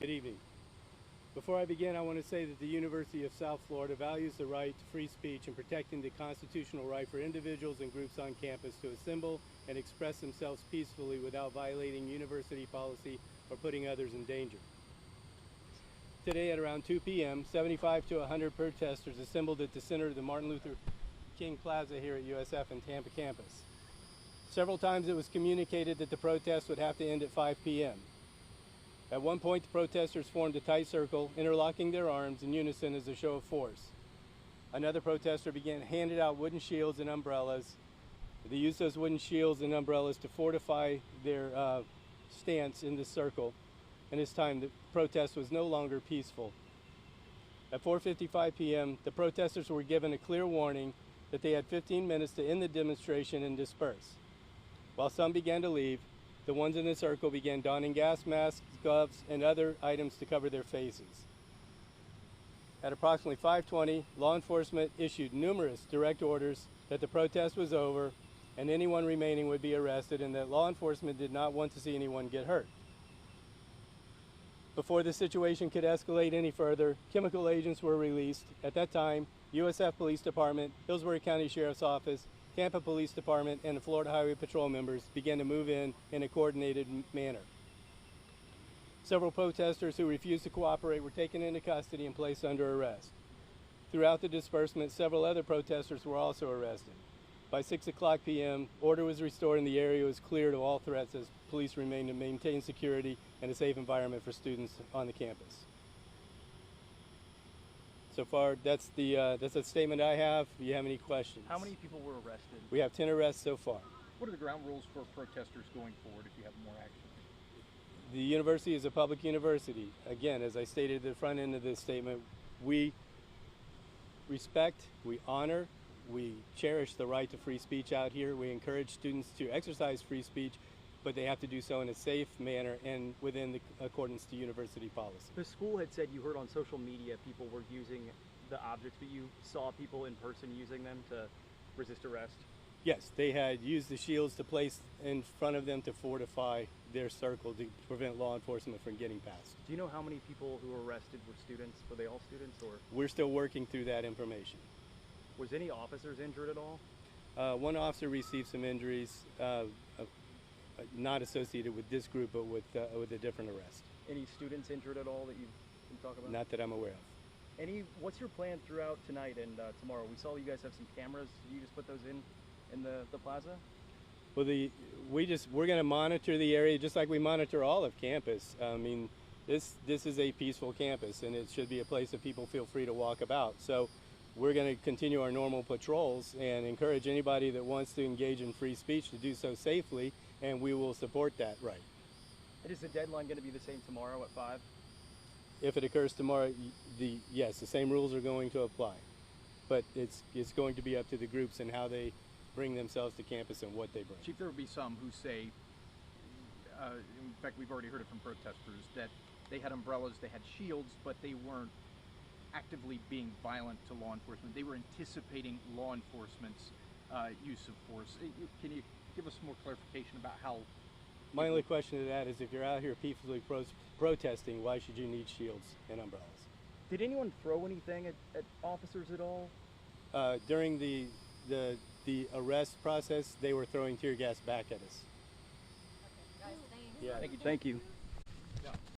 Good evening. Before I begin, I want to say that the University of South Florida values the right to free speech and protecting the constitutional right for individuals and groups on campus to assemble and express themselves peacefully without violating university policy or putting others in danger. Today at around 2 p.m., 75 to 100 protesters assembled at the center of the Martin Luther King Plaza here at USF and Tampa campus. Several times it was communicated that the protest would have to end at 5 p.m. At one point, the protesters formed a tight circle, interlocking their arms in unison as a show of force. Another protester handed out wooden shields and umbrellas. They used those wooden shields and umbrellas to fortify their stance in the circle. And this time, the protest was no longer peaceful. At 4:55 p.m., the protesters were given a clear warning that they had 15 minutes to end the demonstration and disperse. While some began to leave, the ones in the circle began donning gas masks, gloves, and other items to cover their faces. At approximately 5:20, law enforcement issued numerous direct orders that the protest was over and anyone remaining would be arrested, and that law enforcement did not want to see anyone get hurt. Before the situation could escalate any further, chemical agents were released. At that time, USF Police Department, Hillsborough County Sheriff's Office, Tampa Police Department, and the Florida Highway Patrol members began to move in a coordinated manner. Several protesters who refused to cooperate were taken into custody and placed under arrest. Throughout the disbursement, several other protesters were also arrested. By 6 o'clock p.m., order was restored and the area was cleared of all threats as police remained to maintain security and a safe environment for students on the campus. So far, that's a statement I have. Do you have any questions? How many people were arrested? We have 10 arrests so far. What are the ground rules for protesters going forward if you have more action? The university is a public university. Again, as I stated at the front end of this statement, we respect, we honor, we cherish the right to free speech out here. We encourage students to exercise free speech, but they have to do so in a safe manner and within the accordance to university policy. The school had said you heard on social media people were using the objects, but you saw people in person using them to resist arrest? Yes, they had used the shields to place in front of them to fortify their circle to prevent law enforcement from getting past. Do you know how many people who were arrested were students? Were they all students, or? We're still working through that information. Was any officers injured at all? One officer received some injuries, not associated with this group, but with a different arrest. Any students injured at all that you can talk about? Not that I'm aware of. What's your plan throughout tonight and tomorrow? We saw you guys have some cameras. You just put those in the plaza? Well, we're going to monitor the area just like we monitor all of campus. I mean, this is a peaceful campus, and it should be a place that people feel free to walk about. So we're going to continue our normal patrols and encourage anybody that wants to engage in free speech to do so safely, and we will support that right. And is the deadline going to be the same tomorrow at 5? If it occurs tomorrow, yes, the same rules are going to apply. But it's going to be up to the groups and how they bring themselves to campus and what they bring. Chief, there will be some who say, in fact, we've already heard it from protesters, that they had umbrellas, they had shields, but they weren't actively being violent to law enforcement. They were anticipating law enforcement's use of force. Can you give us more clarification about how? My only question to that is, if you're out here peacefully protesting, why should you need shields and umbrellas? Did anyone throw anything at officers at all? During the arrest process, they were throwing tear gas back at us. Okay, guys, thanks. Yeah. Thank you.